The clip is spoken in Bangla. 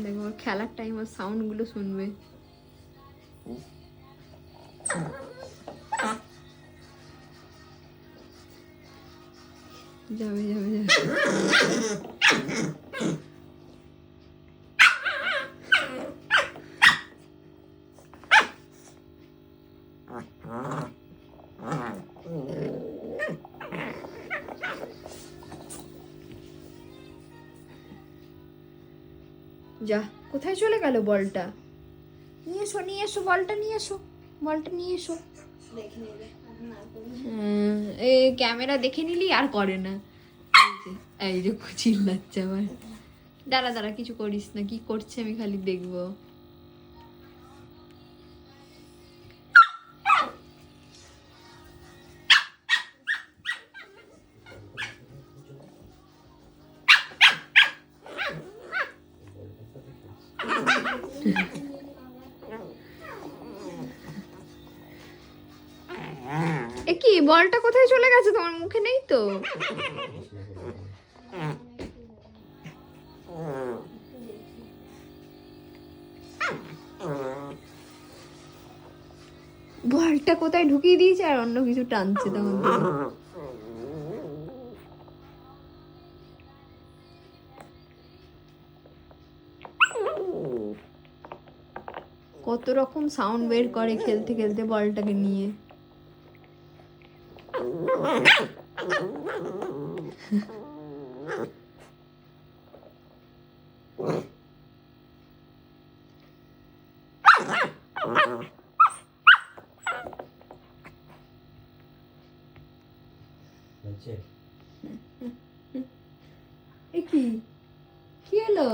দেখো খেলার টাইম আর সাউন্ড গুলো শুনবে। যাবে যাবে যাবে। যা, কোথায় চলে গেল বলটা? নিয়ে এসো নিয়ে এসো, বলটা নিয়ে এসো, বলটা নিয়ে এসো। এই ক্যামেরা দেখে নিলি আর করে না। এই যে চিল্লাচ্ছে আবার। দাঁড়া দাঁড়া, কিছু করিস না, কি করছে আমি খালি দেখবো। এ কি, বলটা কোথায় চলে গেছে? তোমার মুখে নেই তো? বলটা কোথায় ঢুকিয়ে দিয়েছে আর অন্য কিছু টানছে তখন থেকে। কত রকম সাউন্ড বের করে খেলতে খেলতে বলটাকে নিয়ে। কি কি হলো?